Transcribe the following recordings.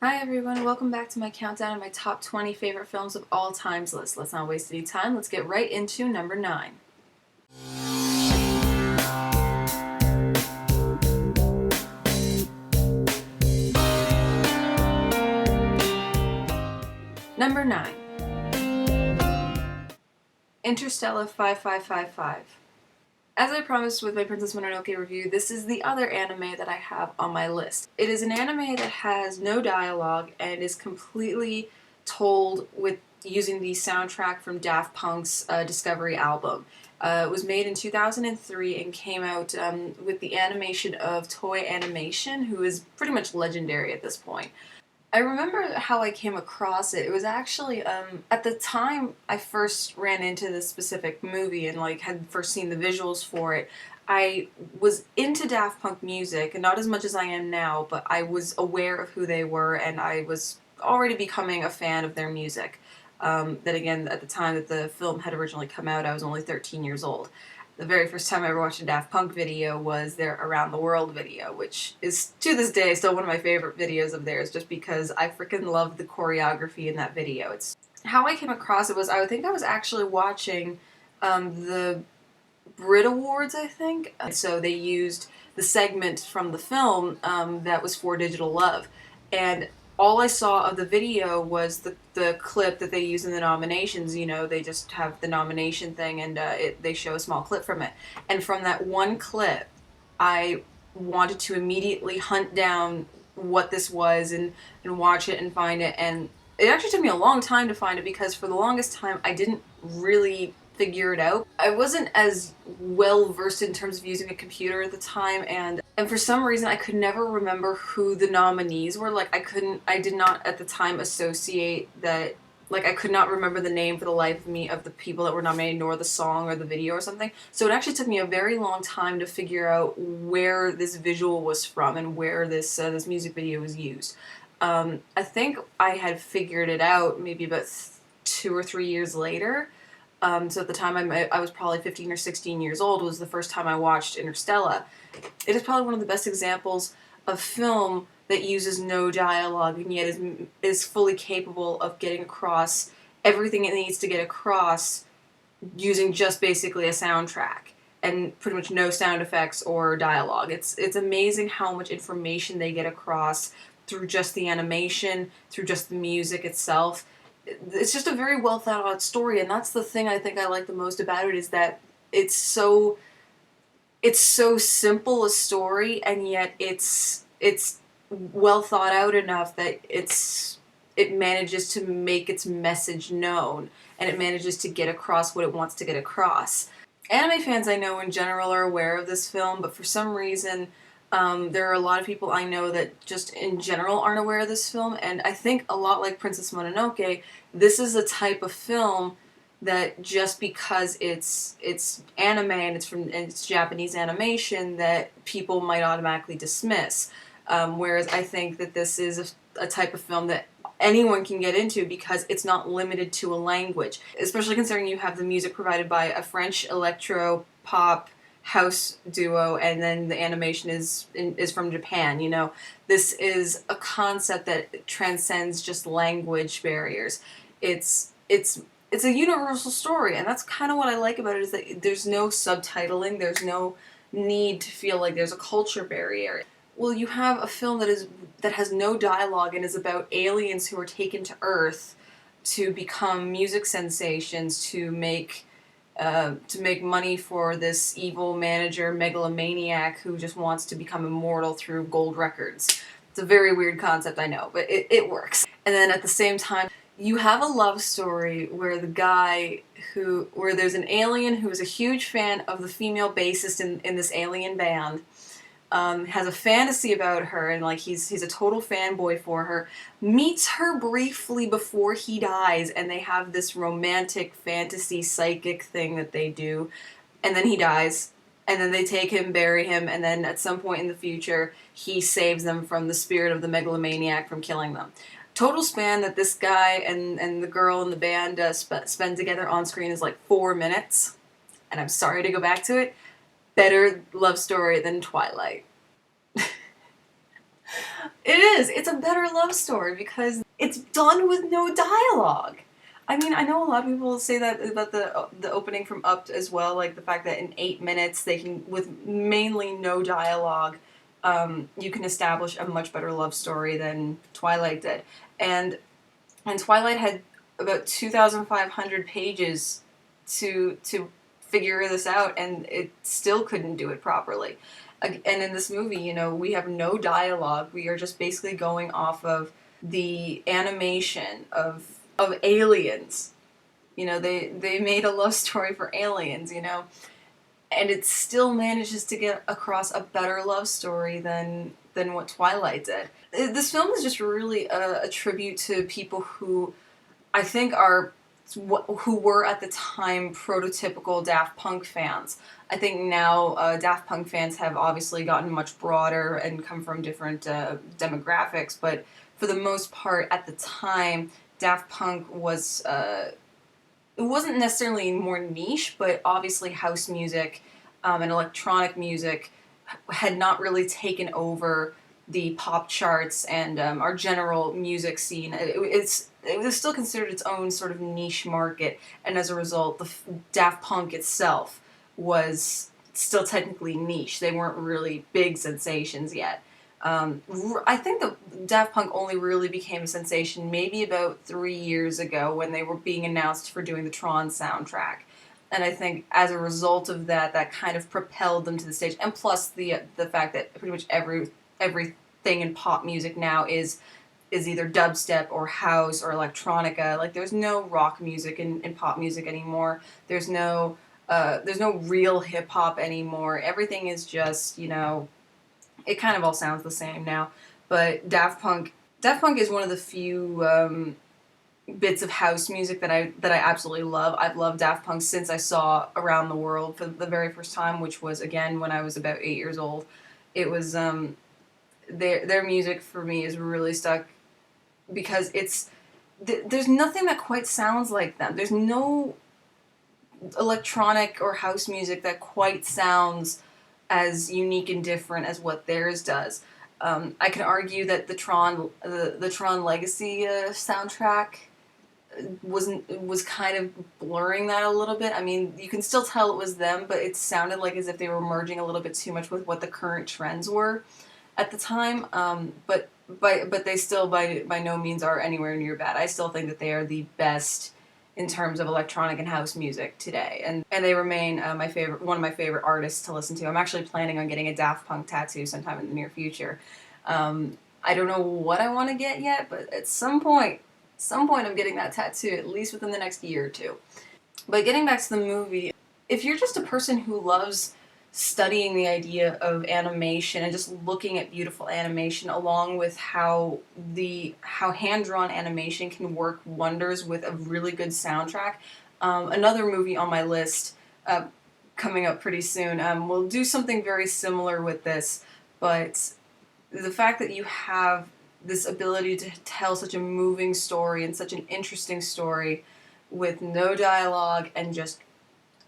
Hi everyone, welcome back to my countdown of my top 20 favorite films of all times list. Let's not waste any time, let's get right into number 9. Number 9. Interstella 5555. As I promised with my Princess Mononoke review, this is the other anime that I have on my list. It is an anime that has no dialogue and is completely told with using the soundtrack from Daft Punk's Discovery album. It was made in 2003 and came out with the animation of Toei Animation, who is pretty much legendary at this point. I remember how I came across it. It was actually at the time I first ran into this specific movie and had first seen the visuals for it. I was into Daft Punk music, and not as much as I am now, but I was aware of who they were, and I was already becoming a fan of their music. Then again, at the time that the film had originally come out, I was only 13 years old. The very first time I ever watched a Daft Punk video was their Around the World video, which is, to this day, still one of my favorite videos of theirs, just because I freaking love the choreography in that video. It's how I came across it was, I think I was actually watching the Brit Awards, I think. So they used the segment from the film that was For Digital Love, and all I saw of the video was the clip that they use in the nominations. You know, they just have the nomination thing and they show a small clip from it. And from that one clip, I wanted to immediately hunt down what this was and watch it and find it. And it actually took me a long time to find it because for the longest time I didn't really figure it out. I wasn't as well versed in terms of using a computer at the time, and for some reason I could never remember who the nominees were. I did not at the time associate that, I could not remember the name for the life of me of the people that were nominated, nor the song or the video or something. So it actually took me a very long time to figure out where this visual was from and where this music video was used. I think I had figured it out maybe about 2 or 3 years later. So at the time I was probably 15 or 16 years old, was the first time I watched Interstella. It is probably one of the best examples of film that uses no dialogue and yet is fully capable of getting across everything it needs to get across using just basically a soundtrack and pretty much no sound effects or dialogue. It's amazing how much information they get across through just the animation, through just the music itself. It's just a very well thought out story, and that's the thing I think I like the most about it, is that it's so simple a story, and yet it's well thought out enough that it manages to make its message known, and it manages to get across what it wants to get across. Anime fans I know in general are aware of this film, but for some reason there are a lot of people I know that just in general aren't aware of this film, and I think a lot like Princess Mononoke, this is a type of film that just because it's anime and it's Japanese animation that people might automatically dismiss. Whereas I think that this is a type of film that anyone can get into because it's not limited to a language, especially considering you have the music provided by a French electro pop house duo, and then the animation is from Japan. You know, this is a concept that transcends just language barriers. It's a universal story, and that's kind of what I like about it, is that there's no subtitling, there's no need to feel like there's a culture barrier. Well, you have a film that has no dialogue and is about aliens who are taken to Earth to become music sensations, to make money for this evil manager megalomaniac who just wants to become immortal through gold records. It's a very weird concept, I know, but it works. And then at the same time, you have a love story where where there's an alien who is a huge fan of the female bassist in this alien band, has a fantasy about her, and he's a total fanboy for her, meets her briefly before he dies, and they have this romantic fantasy psychic thing that they do, and then he dies, and then they take him, bury him, and then at some point in the future he saves them from the spirit of the megalomaniac from killing them. Total span that this guy and the girl in the band spend together on screen is 4 minutes, and I'm sorry to go back to it. Better love story than Twilight. It is. It's a better love story because it's done with no dialogue. I mean, I know a lot of people say that about the opening from Up as well, like the fact that in 8 minutes they can, with mainly no dialogue, you can establish a much better love story than Twilight did. And Twilight had about 2,500 pages to figure this out, and it still couldn't do it properly. And in this movie, you know, we have no dialogue. We are just basically going off of the animation of aliens. You know, they made a love story for aliens, you know, and it still manages to get across a better love story than what Twilight did. This film is just really a tribute to people who I think are who were at the time prototypical Daft Punk fans. I think now Daft Punk fans have obviously gotten much broader and come from different demographics, but for the most part, at the time, Daft Punk was it wasn't necessarily more niche, but obviously house music and electronic music had not really taken over the pop charts and our general music scene. It was still considered its own sort of niche market, and as a result, Daft Punk itself was still technically niche. They weren't really big sensations yet. I think that Daft Punk only really became a sensation maybe about 3 years ago when they were being announced for doing the Tron soundtrack. And I think as a result of that, that kind of propelled them to the stage. And plus the fact that pretty much everything in pop music now is either dubstep or house or electronica. Like there's no rock music in pop music anymore. There's no real hip hop anymore. Everything is just, you know, it kind of all sounds the same now. But Daft Punk is one of the few bits of house music that I absolutely love. I've loved Daft Punk since I saw Around the World for the very first time, which was again when I was about 8 years old. It was their music for me is really stuck because there's nothing that quite sounds like them. There's no electronic or house music that quite sounds as unique and different as what theirs does. I can argue that the Tron Legacy soundtrack was kind of blurring that a little bit. I mean, you can still tell it was them, but it sounded like as if they were merging a little bit too much with what the current trends were at the time. But they still by no means are anywhere near bad. I still think that they are the best in terms of electronic and house music today, and they remain one of my favorite artists to listen to. I'm actually planning on getting a Daft Punk tattoo sometime in the near future. I don't know what I want to get yet, but at some point I'm getting that tattoo, at least within the next year or two. But getting back to the movie, if you're just a person who loves studying the idea of animation and just looking at beautiful animation, along with how hand-drawn animation can work wonders with a really good soundtrack, another movie on my list coming up pretty soon will do something very similar with this, but the fact that you have this ability to tell such a moving story and such an interesting story with no dialogue and just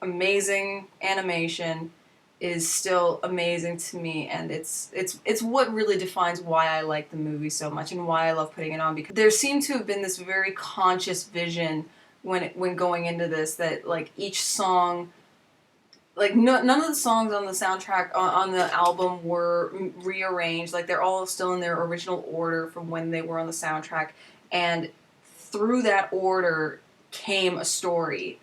amazing animation is still amazing to me, and it's what really defines why I like the movie so much and why I love putting it on, because there seemed to have been this very conscious vision when going into this, that like each song, like none of the songs on the soundtrack on the album were rearranged. Like they're all still in their original order from when they were on the soundtrack, and through that order came a story.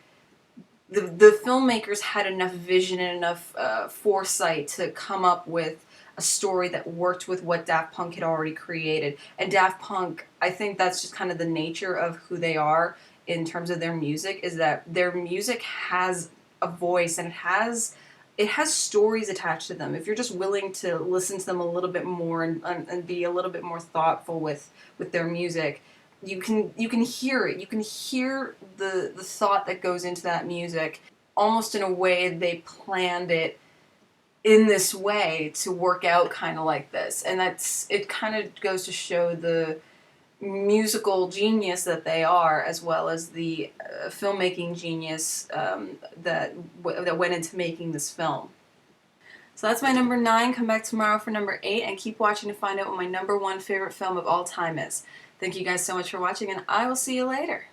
The filmmakers had enough vision and enough foresight to come up with a story that worked with what Daft Punk had already created. And Daft Punk, I think that's just kind of the nature of who they are in terms of their music, is that their music has a voice and it has stories attached to them. If you're just willing to listen to them a little bit more and be a little bit more thoughtful with their music, you can hear it. You can hear the thought that goes into that music, almost in a way they planned it in this way to work out kind of like this. And it kind of goes to show the musical genius that they are, as well as the filmmaking genius that went into making this film. So that's my number 9. Come back tomorrow for number 8 and keep watching to find out what my number 1 favorite film of all time is. Thank you guys so much for watching, and I will see you later.